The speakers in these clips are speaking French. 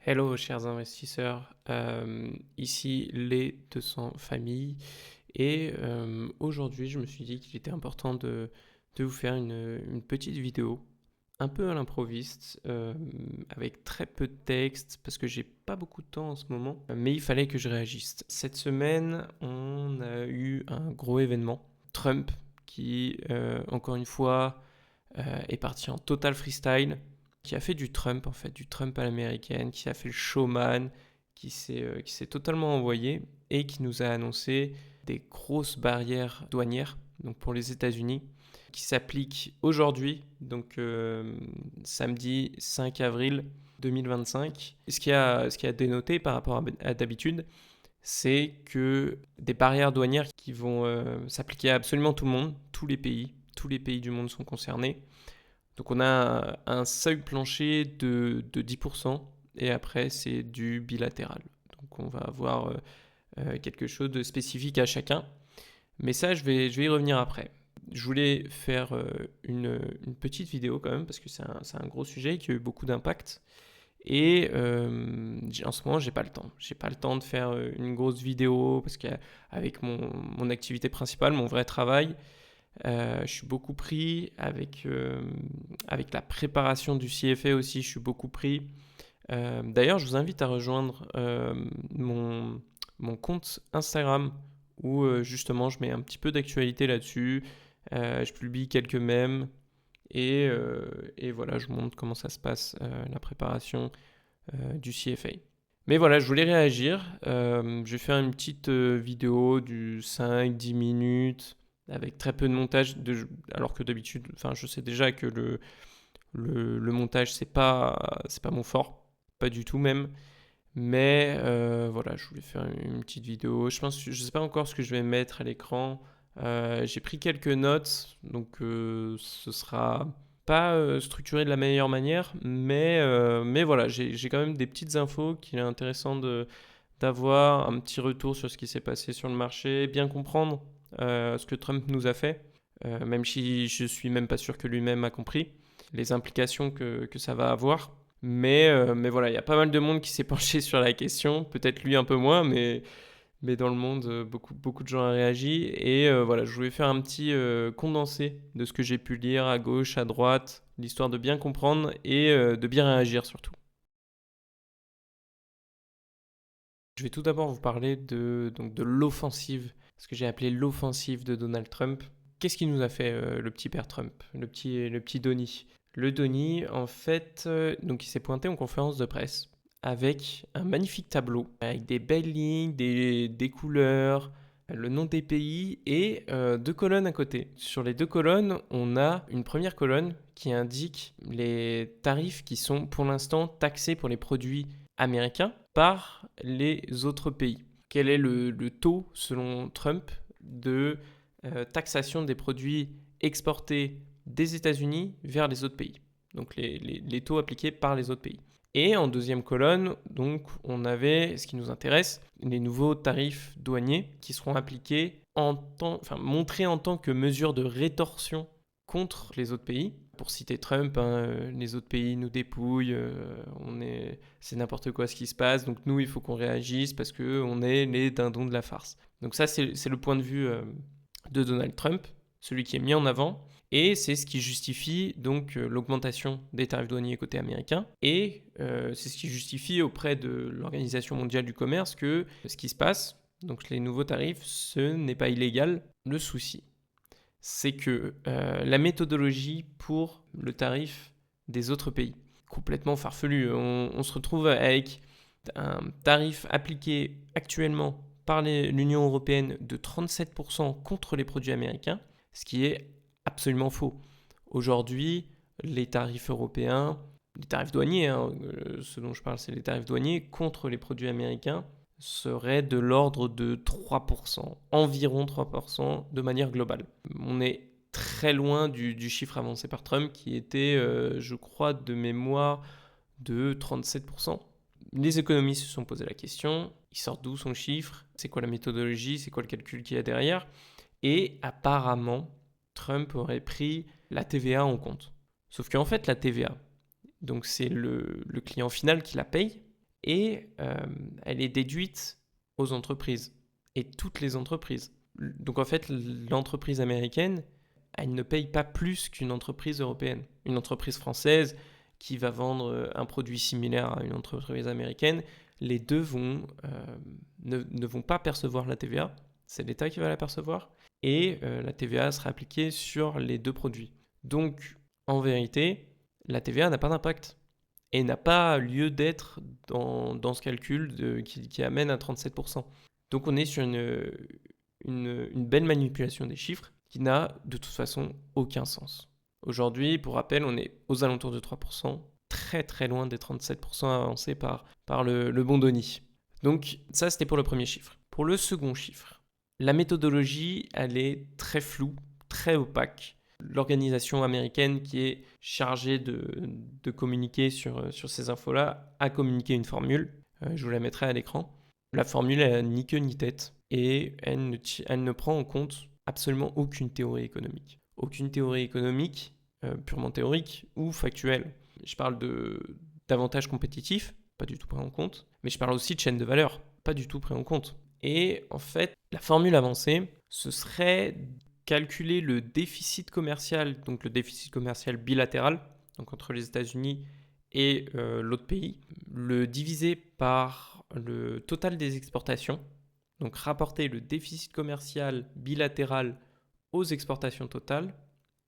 Hello chers investisseurs, ici les 200 familles et aujourd'hui je me suis dit qu'il était important de vous faire une petite vidéo un peu à l'improviste avec très peu de texte parce que j'ai pas beaucoup de temps en ce moment mais il fallait que je réagisse. Cette semaine on a eu un gros événement, Trump qui encore une fois est parti en total freestyle, qui a fait du Trump en fait, du Trump à l'américaine, qui a fait le showman, qui s'est totalement envoyé et qui nous a annoncé des grosses barrières douanières donc pour les États-Unis qui s'appliquent aujourd'hui, donc samedi 5 avril 2025. Ce qui a dénoté par rapport à d'habitude, c'est que des barrières douanières qui vont s'appliquer à absolument tout le monde, tous les pays du monde sont concernés. Donc on a un seuil plancher de 10% et après c'est du bilatéral. Donc on va avoir quelque chose de spécifique à chacun. Mais ça, je vais y revenir après. Je voulais faire une petite vidéo quand même parce que c'est un gros sujet qui a eu beaucoup d'impact. Et en ce moment, j'ai pas le temps. J'ai pas le temps de faire une grosse vidéo parce qu'avec mon activité principale, mon vrai travail, je suis beaucoup pris avec la préparation du CFA aussi, je suis beaucoup pris. D'ailleurs, je vous invite à rejoindre mon compte Instagram où justement je mets un petit peu d'actualité là-dessus. Je publie quelques mèmes et voilà, je vous montre comment ça se passe, la préparation du CFA. Mais voilà, je voulais réagir. Je vais faire une petite vidéo du 5-10 minutes avec très peu de montage, alors que d'habitude, enfin, je sais déjà que le montage, c'est pas mon fort, pas du tout même. Mais voilà, je voulais faire une petite vidéo. Je sais pas encore ce que je vais mettre à l'écran. J'ai pris quelques notes, donc ce sera pas structuré de la meilleure manière, mais voilà, j'ai quand même des petites infos qu'il est intéressant d'avoir, un petit retour sur ce qui s'est passé sur le marché, bien comprendre ce que Trump nous a fait, même si je suis même pas sûr que lui-même a compris les implications que ça va avoir. Mais voilà, il y a pas mal de monde qui s'est penché sur la question, peut-être lui un peu moins, mais dans le monde, beaucoup de gens ont réagi. Et voilà, je voulais faire un petit condensé de ce que j'ai pu lire à gauche, à droite, l'histoire de bien comprendre et de bien réagir surtout. Je vais tout d'abord vous parler donc de l'offensive, ce que j'ai appelé l'offensive de Donald Trump. Qu'est-ce qu'il nous a fait, le petit père Trump, le petit Donny? Le Donny, en fait, donc il s'est pointé en conférence de presse avec un magnifique tableau, avec des belles lignes, des couleurs, le nom des pays et deux colonnes à côté. Sur les deux colonnes, on a une première colonne qui indique les tarifs qui sont pour l'instant taxés pour les produits américains par les autres pays. Quel est le taux, selon Trump, de taxation des produits exportés des États-Unis vers les autres pays? Donc les taux appliqués par les autres pays. Et en deuxième colonne, donc, on avait ce qui nous intéresse, les nouveaux tarifs douaniers qui seront appliqués montrés en tant que mesure de rétorsion contre les autres pays. Pour citer Trump, hein, les autres pays nous dépouillent, c'est n'importe quoi ce qui se passe, donc nous il faut qu'on réagisse parce qu'on est les dindons de la farce. Donc ça c'est le point de vue de Donald Trump, celui qui est mis en avant, et c'est ce qui justifie donc l'augmentation des tarifs douaniers côté américain, et c'est ce qui justifie auprès de l'Organisation mondiale du commerce que ce qui se passe, donc les nouveaux tarifs, ce n'est pas illégal. Le souci, c'est que la méthodologie pour le tarif des autres pays, complètement farfelu. On se retrouve avec un tarif appliqué actuellement par l'Union européenne de 37% contre les produits américains, ce qui est absolument faux. Aujourd'hui, les tarifs européens, les tarifs douaniers, hein, ce dont je parle, c'est les tarifs douaniers contre les produits américains, seraient de l'ordre de 3%, environ 3% de manière globale. On est très loin du chiffre avancé par Trump qui était, je crois, de mémoire de 37%. Les économistes se sont posé la question, il sort d'où son chiffre, c'est quoi la méthodologie, c'est quoi le calcul qu'il y a derrière, et apparemment, Trump aurait pris la TVA en compte. Sauf qu'en fait, la TVA, donc c'est le client final qui la paye, et elle est déduite aux entreprises, et toutes les entreprises. Donc en fait, l'entreprise américaine, elle ne paye pas plus qu'une entreprise européenne. Une entreprise française qui va vendre un produit similaire à une entreprise américaine, les deux ne vont pas percevoir la TVA, c'est l'État qui va la percevoir, et la TVA sera appliquée sur les deux produits. Donc, en vérité, la TVA n'a pas d'impact et n'a pas lieu d'être dans ce calcul qui amène à 37%. Donc on est sur une belle manipulation des chiffres qui n'a de toute façon aucun sens. Aujourd'hui, pour rappel, on est aux alentours de 3%, très très loin des 37% avancés par le bon Denis. Donc ça, c'était pour le premier chiffre. Pour le second chiffre, la méthodologie, elle est très floue, très opaque. L'organisation américaine qui est chargée de communiquer sur ces infos-là a communiqué une formule. Je vous la mettrai à l'écran. La formule, elle n'a ni queue ni tête et elle ne prend en compte absolument aucune théorie économique. Aucune théorie économique, purement théorique ou factuelle. Je parle d'avantages compétitifs, pas du tout pris en compte, mais je parle aussi de chaîne de valeur, pas du tout pris en compte. Et en fait, la formule avancée, ce serait calculer le déficit commercial, donc le déficit commercial bilatéral, donc entre les États-Unis et l'autre pays, le diviser par le total des exportations, donc rapporter le déficit commercial bilatéral aux exportations totales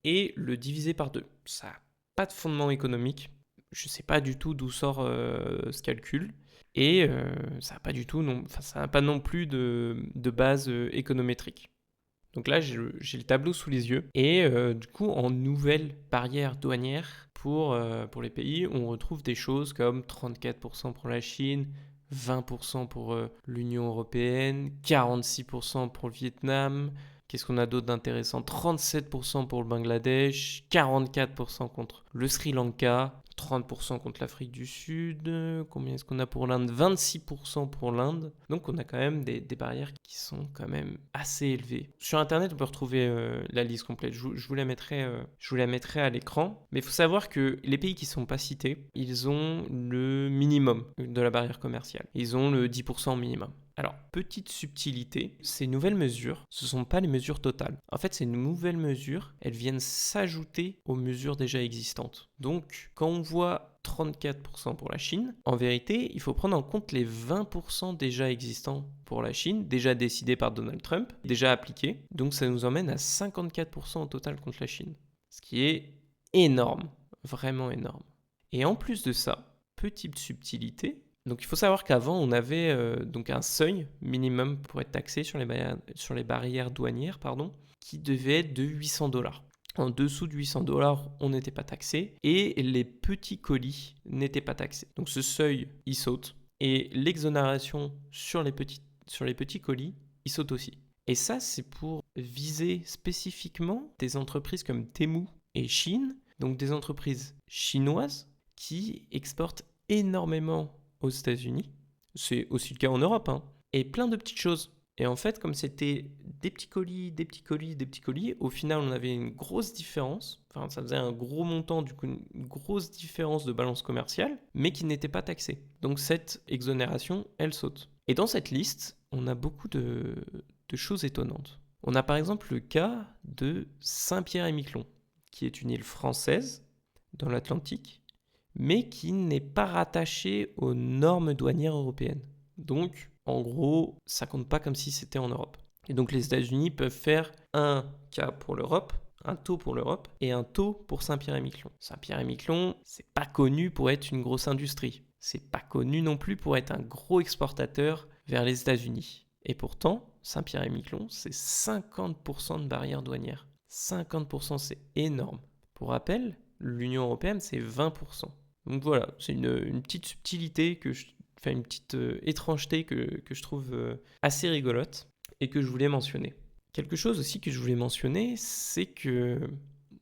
et le diviser par 2. Ça n'a pas de fondement économique, je ne sais pas du tout d'où sort ce calcul, et ça n'a pas non plus de base économétrique. Donc là, j'ai le tableau sous les yeux. Et du coup, en nouvelle barrière douanière pour les pays, on retrouve des choses comme 34% pour la Chine, 20% pour l'Union européenne, 46% pour le Vietnam. Qu'est-ce qu'on a d'autre d'intéressant? 37% pour le Bangladesh, 44% contre le Sri Lanka, 30% contre l'Afrique du Sud. Combien est-ce qu'on a pour l'Inde? 26% pour l'Inde. Donc on a quand même des barrières qui sont quand même assez élevées. Sur Internet, on peut retrouver la liste complète. Je vous la mettrai à l'écran. Mais il faut savoir que les pays qui ne sont pas cités, ils ont le minimum de la barrière commerciale. Ils ont le 10% minimum. Alors, petite subtilité, ces nouvelles mesures, ce ne sont pas les mesures totales. En fait, ces nouvelles mesures, elles viennent s'ajouter aux mesures déjà existantes. Donc, quand on voit 34% pour la Chine, en vérité, il faut prendre en compte les 20% déjà existants pour la Chine, déjà décidés par Donald Trump, déjà appliqués. Donc, ça nous emmène à 54% au total contre la Chine. Ce qui est énorme, vraiment énorme. Et en plus de ça, petite subtilité, donc il faut savoir qu'avant, on avait donc un seuil minimum pour être taxé sur les barrières douanières, qui devait être de 800$. En dessous de 800$, on n'était pas taxé et les petits colis n'étaient pas taxés. Donc ce seuil, il saute et l'exonération sur les petits colis, il saute aussi. Et ça, c'est pour viser spécifiquement des entreprises comme Temu et Chine, donc des entreprises chinoises qui exportent énormément aux États-Unis. C'est aussi le cas en Europe, et plein de petites choses. Et en fait, comme c'était des petits colis, des petits colis, des petits colis, au final, on avait une grosse différence. Enfin, ça faisait un gros montant, du coup, une grosse différence de balance commerciale, mais qui n'était pas taxée. Donc cette exonération, elle saute. Et dans cette liste, on a beaucoup de choses étonnantes. On a par exemple le cas de Saint-Pierre-et-Miquelon, qui est une île française dans l'Atlantique, mais qui n'est pas rattaché aux normes douanières européennes. Donc, en gros, ça compte pas comme si c'était en Europe. Et donc, les États-Unis peuvent faire un cas pour l'Europe, un taux pour l'Europe et un taux pour Saint-Pierre-et-Miquelon. Saint-Pierre-et-Miquelon, c'est pas connu pour être une grosse industrie. C'est pas connu non plus pour être un gros exportateur vers les États-Unis. Et pourtant, Saint-Pierre-et-Miquelon, c'est 50% de barrières douanières. 50%, c'est énorme. Pour rappel, l'Union européenne, c'est 20%. Donc voilà, c'est une petite subtilité, une petite étrangeté que je trouve assez rigolote et que je voulais mentionner. Quelque chose aussi que je voulais mentionner, c'est que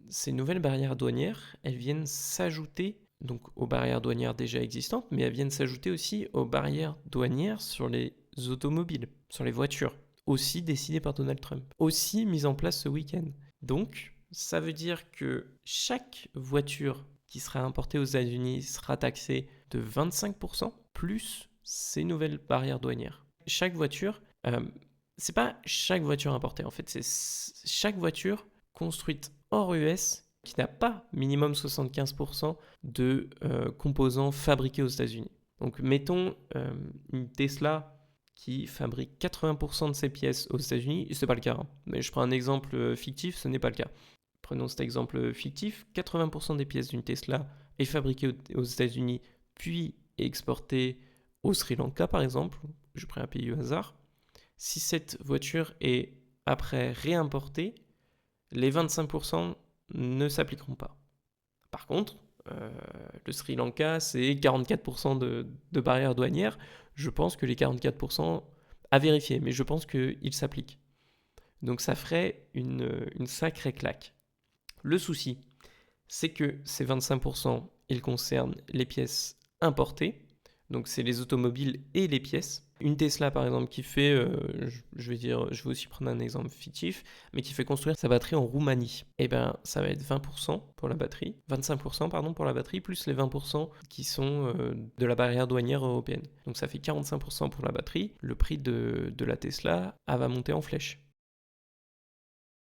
ces nouvelles barrières douanières, elles viennent s'ajouter donc aux barrières douanières déjà existantes, mais elles viennent s'ajouter aussi aux barrières douanières sur les automobiles, sur les voitures, aussi décidées par Donald Trump, aussi mises en place ce week-end. Donc, ça veut dire que chaque voiture qui sera importée aux États-Unis sera taxée de 25%, plus ces nouvelles barrières douanières. Chaque voiture, c'est pas chaque voiture importée, en fait, c'est chaque voiture construite hors US qui n'a pas minimum 75% de composants fabriqués aux États-Unis. Donc mettons une Tesla qui fabrique 80% de ses pièces aux États-Unis, et ce n'est pas le cas, hein. Mais je prends un exemple fictif, ce n'est pas le cas. Prenons cet exemple fictif, 80% des pièces d'une Tesla est fabriquée aux États-Unis, puis exportée au Sri Lanka par exemple, je prends un pays au hasard. Si cette voiture est après réimportée, les 25% ne s'appliqueront pas. Par contre, le Sri Lanka, c'est 44% de barrières douanières. Je pense que les 44% à vérifier, mais je pense qu'ils s'appliquent. Donc ça ferait une sacrée claque. Le souci, c'est que ces 25%, ils concernent les pièces importées, donc c'est les automobiles et les pièces. Une Tesla par exemple qui fait, je vais aussi prendre un exemple fictif, mais qui fait construire sa batterie en Roumanie, et bien ça va être 20% pour la batterie, 25% pardon pour la batterie, plus les 20% qui sont de la barrière douanière européenne. Donc ça fait 45% pour la batterie, le prix de la Tesla va monter en flèche.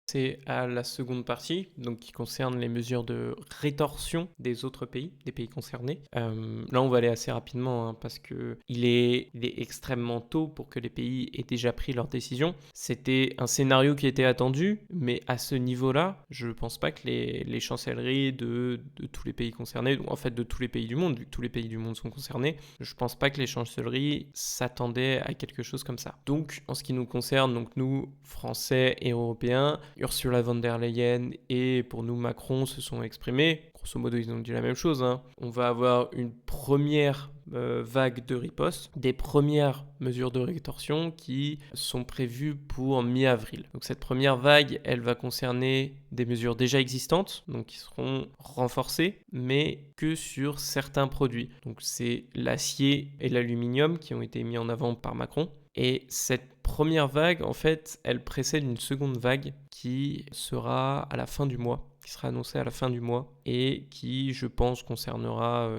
C'est à la seconde partie, donc qui concerne les mesures de rétorsion des autres pays, des pays concernés. Là, on va aller assez rapidement hein, parce que il est extrêmement tôt pour que les pays aient déjà pris leur décision. C'était un scénario qui était attendu, mais à ce niveau-là, je ne pense pas que les chancelleries de tous les pays concernés, en fait de tous les pays du monde, vu que tous les pays du monde sont concernés, je ne pense pas que les chancelleries s'attendaient à quelque chose comme ça. Donc, en ce qui nous concerne, donc nous, Français et Européens, Ursula von der Leyen et pour nous Macron se sont exprimés. Grosso modo, ils ont dit la même chose, hein. On va avoir une première vague de riposte, des premières mesures de rétorsion qui sont prévues pour mi-avril. Donc cette première vague, elle va concerner des mesures déjà existantes, donc qui seront renforcées, mais que sur certains produits. Donc c'est l'acier et l'aluminium qui ont été mis en avant par Macron. Et cette première vague, en fait, elle précède une seconde vague qui sera à la fin du mois, qui sera annoncée à la fin du mois et qui, je pense, concernera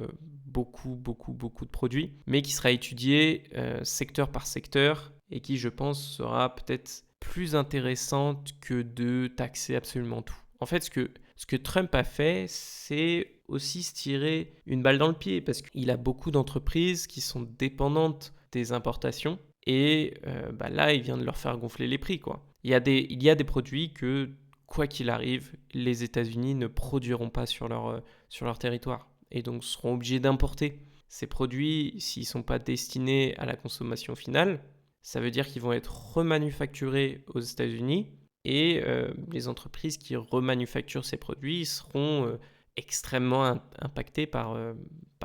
beaucoup de produits, mais qui sera étudiée secteur par secteur et qui, je pense, sera peut-être plus intéressante que de taxer absolument tout. En fait, ce que Trump a fait, c'est aussi se tirer une balle dans le pied parce qu'il a beaucoup d'entreprises qui sont dépendantes des importations. Et là, il vient de leur faire gonfler les prix, quoi. Il y a des produits que, quoi qu'il arrive, les États-Unis ne produiront pas sur leur territoire. Et donc seront obligés d'importer. Ces produits, s'ils ne sont pas destinés à la consommation finale, ça veut dire qu'ils vont être remanufacturés aux États-Unis. Et les entreprises qui remanufacturent ces produits seront extrêmement impactées par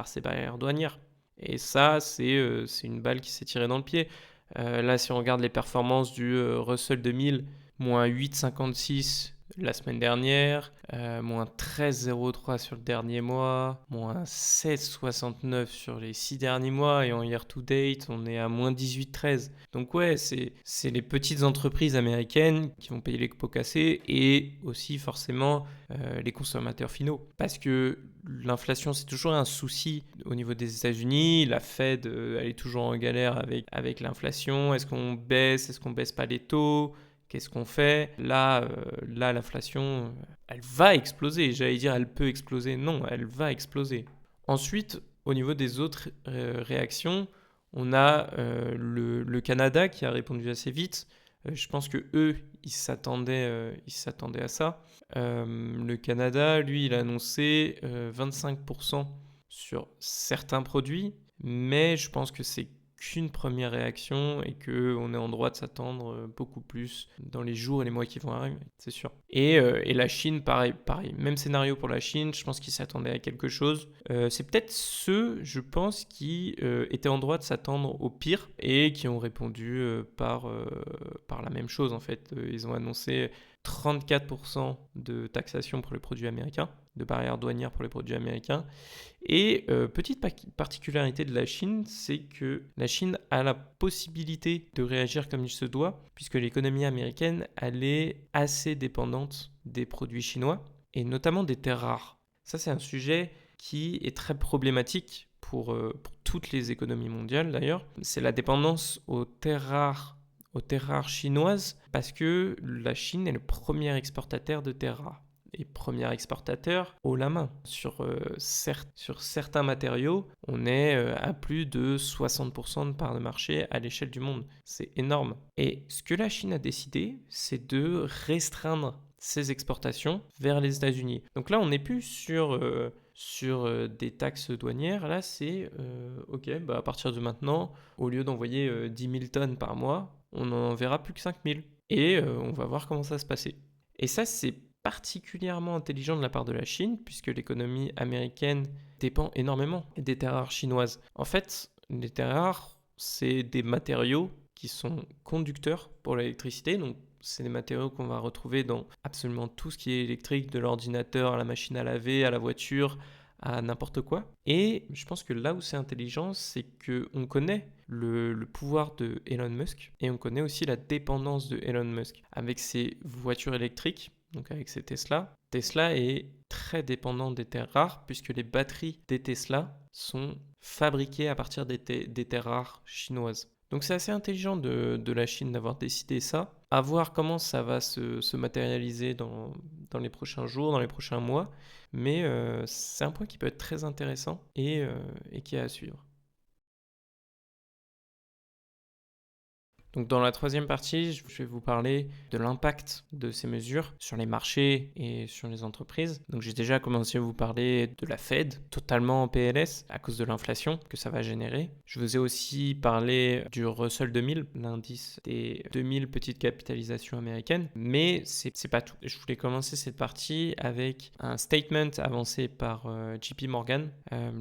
ces barrières douanières. Et ça, c'est une balle qui s'est tirée dans le pied. Là, si on regarde les performances du Russell 2000, moins 8,56 la semaine dernière, moins 13,03 sur le dernier mois, moins 7,69 sur les 6 derniers mois, et en year-to-date, on est à moins 18,13. Donc ouais, c'est les petites entreprises américaines qui vont payer les pots cassés, et aussi forcément les consommateurs finaux. Parce que l'inflation, c'est toujours un souci au niveau des États-Unis. La Fed, elle est toujours en galère avec l'inflation. Est-ce qu'on baisse pas les taux ? Qu'est-ce qu'on fait ? Là, l'inflation, elle va exploser. J'allais dire, elle peut exploser. Non, elle va exploser. Ensuite, au niveau des autres réactions, on a le Canada qui a répondu assez vite. Je pense que eux, ils s'attendaient à ça. Le Canada, lui, il a annoncé 25% sur certains produits, mais je pense que c'est qu'une première réaction et qu'on est en droit de s'attendre beaucoup plus dans les jours et les mois qui vont arriver, c'est sûr. Et la Chine, pareil, même scénario pour la Chine, je pense qu'ils s'attendaient à quelque chose. C'est peut-être ceux, je pense, qui étaient en droit de s'attendre au pire et qui ont répondu par la même chose en fait. Ils ont annoncé 34% de taxation pour les produits américains, de barrières douanières pour les produits américains. Et petite particularité de la Chine, c'est que la Chine a la possibilité de réagir comme il se doit, puisque l'économie américaine, elle est assez dépendante des produits chinois, et notamment des terres rares. Ça, c'est un sujet qui est très problématique pour toutes les économies mondiales d'ailleurs, c'est la dépendance aux terres rares chinoises, parce que la Chine est le premier exportateur de terres rares. Et premier exportateur haut la main. Sur certains matériaux, on est à plus de 60% de part de marché à l'échelle du monde. C'est énorme. Et ce que la Chine a décidé, c'est de restreindre ses exportations vers les États-Unis. Donc là, on n'est plus sur des taxes douanières. Là, c'est OK, à partir de maintenant, au lieu d'envoyer 10 000 tonnes par mois, on n'en verra plus que 5 000. Et on va voir comment ça va se passer. Et ça, c'est particulièrement intelligent de la part de la Chine, puisque l'économie américaine dépend énormément des terres rares chinoises. En fait, les terres rares, c'est des matériaux qui sont conducteurs pour l'électricité, donc c'est des matériaux qu'on va retrouver dans absolument tout ce qui est électrique, de l'ordinateur à la machine à laver, à la voiture, à n'importe quoi. Et je pense que là où c'est intelligent, c'est qu'on connaît le pouvoir de Elon Musk et on connaît aussi la dépendance de Elon Musk. Avec ses voitures électriques, donc avec ses Tesla, Tesla est très dépendant des terres rares puisque les batteries des Tesla sont fabriquées à partir des terres rares chinoises. Donc c'est assez intelligent de la Chine d'avoir décidé ça. À voir comment ça va se matérialiser dans les prochains jours, dans les prochains mois. Mais c'est un point qui peut être très intéressant et qui est à suivre. Donc dans la troisième partie, je vais vous parler de l'impact de ces mesures sur les marchés et sur les entreprises. Donc j'ai déjà commencé à vous parler de la Fed, totalement en PLS à cause de l'inflation que ça va générer. Je vous ai aussi parlé du Russell 2000, l'indice des 2000 petites capitalisations américaines. Mais c'est pas tout. Je voulais commencer cette partie avec un statement avancé par JP Morgan.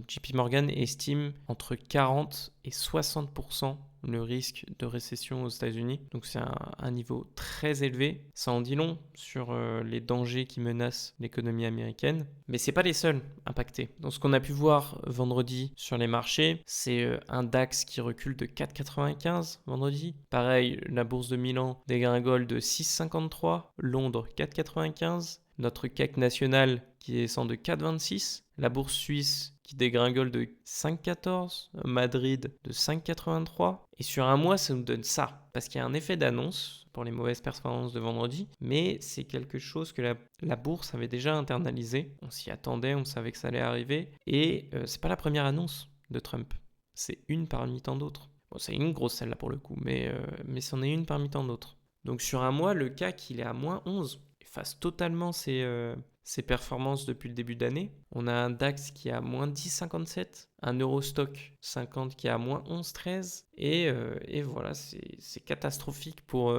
JP Morgan estime entre 40 et 60% le risque de récession aux États-Unis. Donc c'est un niveau très élevé. Ça en dit long sur les dangers qui menacent l'économie américaine. Mais c'est pas les seuls impactés. Donc ce qu'on a pu voir vendredi sur les marchés, c'est un DAX qui recule de 4,95 vendredi. Pareil, la bourse de Milan dégringole de 6,53. Londres 4,95. Notre CAC national qui descend de 4,26. La bourse suisse qui dégringole de 5,14, Madrid de 5,83. Et sur un mois, ça nous donne ça. Parce qu'il y a un effet d'annonce pour les mauvaises performances de vendredi, mais c'est quelque chose que la bourse avait déjà internalisé. On s'y attendait, on savait que ça allait arriver. Et c'est pas la première annonce de Trump. C'est une parmi tant d'autres. Bon, c'est une grosse celle-là pour le coup, mais c'en est une parmi tant d'autres. Donc sur un mois, le CAC, il est à moins 11. Il efface totalement ses performances depuis le début d'année. On a un DAX qui est à moins 10,57, un Eurostock 50 qui est à moins 11,13. Et voilà, c'est catastrophique pour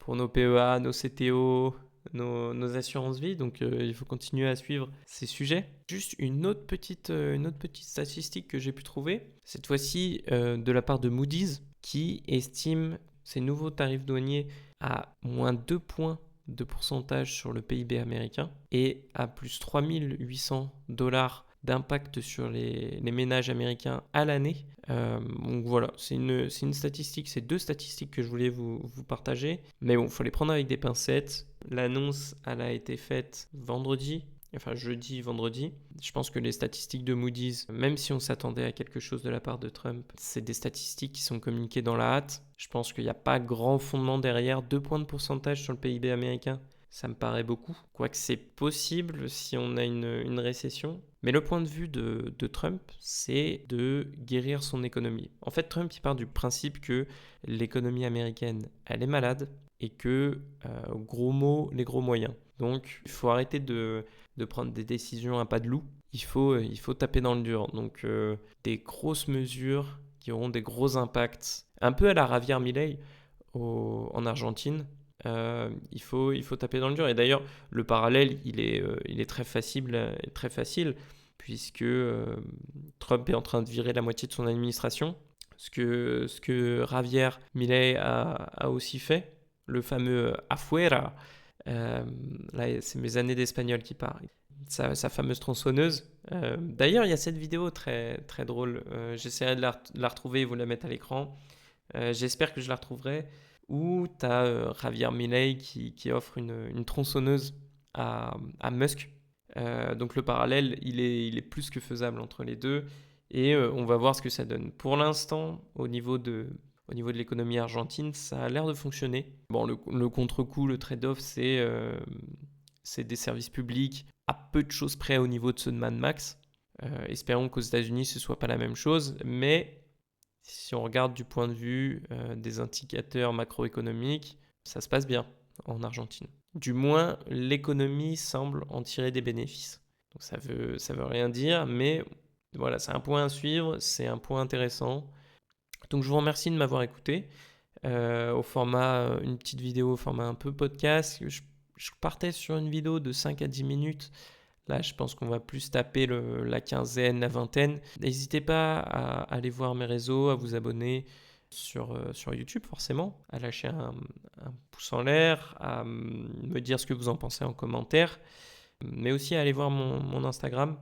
nos PEA, nos CTO, nos assurances vie. Donc il faut continuer à suivre ces sujets. Juste une autre petite statistique que j'ai pu trouver, cette fois-ci de la part de Moody's, qui estime ces nouveaux tarifs douaniers à moins 2 points de pourcentage sur le PIB américain et à plus 3800 $ d'impact sur les ménages américains à l'année. Donc voilà, c'est une statistique, c'est deux statistiques que je voulais vous partager. Mais bon, il faut les prendre avec des pincettes. L'annonce, elle a été faite vendredi. Enfin, jeudi, vendredi. Je pense que les statistiques de Moody's, même si on s'attendait à quelque chose de la part de Trump, c'est des statistiques qui sont communiquées dans la hâte. Je pense qu'il n'y a pas grand fondement derrière. 2 points de pourcentage sur le PIB américain, ça me paraît beaucoup. Quoique c'est possible si on a une récession. Mais le point de vue de Trump, c'est de guérir son économie. En fait, Trump, il part du principe que l'économie américaine, elle est malade et que, gros mots, les gros moyens. Donc, il faut arrêter de prendre des décisions à pas de loup. Il faut taper dans le dur. Donc, des grosses mesures qui auront des gros impacts. Un peu à la Javier Milei en Argentine. Il faut taper dans le dur. Et d'ailleurs, le parallèle, il est très facile puisque Trump est en train de virer la moitié de son administration. Ce que Javier Milei a aussi fait, le fameux afuera. Là, c'est mes années d'espagnol qui parlent. Sa fameuse tronçonneuse. D'ailleurs, il y a cette vidéo très, très drôle. J'essaierai de la retrouver et vous la mettre à l'écran. J'espère que je la retrouverai. Où tu as Javier Milei qui offre une tronçonneuse à Musk. Donc le parallèle, il est plus que faisable entre les deux. et on va voir ce que ça donne. Pour l'instant, au niveau de l'économie argentine, ça a l'air de fonctionner. Bon, le contre-coup, le trade-off, c'est des services publics à peu de choses près au niveau de ceux de Mad Max. Espérons qu'aux États-Unis, ce ne soit pas la même chose, mais si on regarde du point de vue des indicateurs macroéconomiques, ça se passe bien en Argentine. Du moins, l'économie semble en tirer des bénéfices. Donc ça veut rien dire, mais voilà, c'est un point à suivre, c'est un point intéressant. Donc je vous remercie de m'avoir écouté au format, une petite vidéo au format un peu podcast. Je partais sur une vidéo de 5 à 10 minutes. Là, je pense qu'on va plus taper la quinzaine, la vingtaine. N'hésitez pas à aller voir mes réseaux, à vous abonner sur YouTube forcément, à lâcher un pouce en l'air, à me dire ce que vous en pensez en commentaire, mais aussi à aller voir mon Instagram.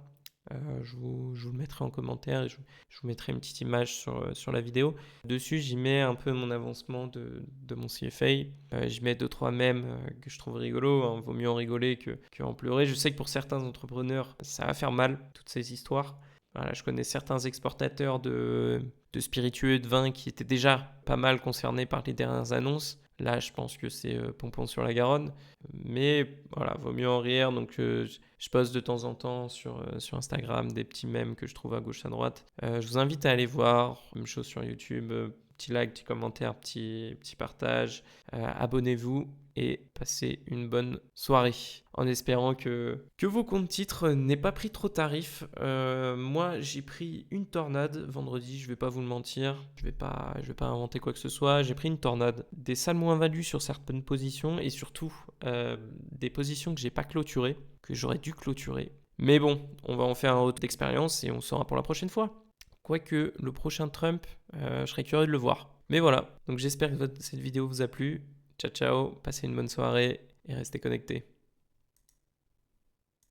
Je vous le mettrai en commentaire et je vous mettrai une petite image sur la vidéo. Dessus, j'y mets un peu mon avancement de mon CFA. J'y mets 2-3 mèmes que je trouve rigolos. Hein. Vaut mieux en rigoler que en pleurer. Je sais que pour certains entrepreneurs, ça va faire mal, toutes ces histoires. Voilà, je connais certains exportateurs de spiritueux et de vin qui étaient déjà pas mal concernés par les dernières annonces. Là, je pense que c'est pompon sur la Garonne. Mais voilà, vaut mieux en rire. Donc, je poste de temps en temps sur Instagram des petits mèmes que je trouve à gauche à droite. Je vous invite à aller voir. Même chose sur YouTube. Petit like, petit commentaire, petit partage. Abonnez-vous et passez une bonne soirée. En espérant que vos comptes titres n'aient pas pris trop tarif. Moi, j'ai pris une tornade vendredi, je vais pas vous le mentir. Je vais pas inventer quoi que ce soit. J'ai pris une tornade. Des sales moins-values sur certaines positions et surtout des positions que j'ai pas clôturées, que j'aurais dû clôturer. Mais bon, on va en faire un retour d'expérience et on saura pour la prochaine fois. Quoique le prochain Trump, je serais curieux de le voir. Mais voilà, donc j'espère que cette vidéo vous a plu. Ciao ciao, passez une bonne soirée et restez connectés.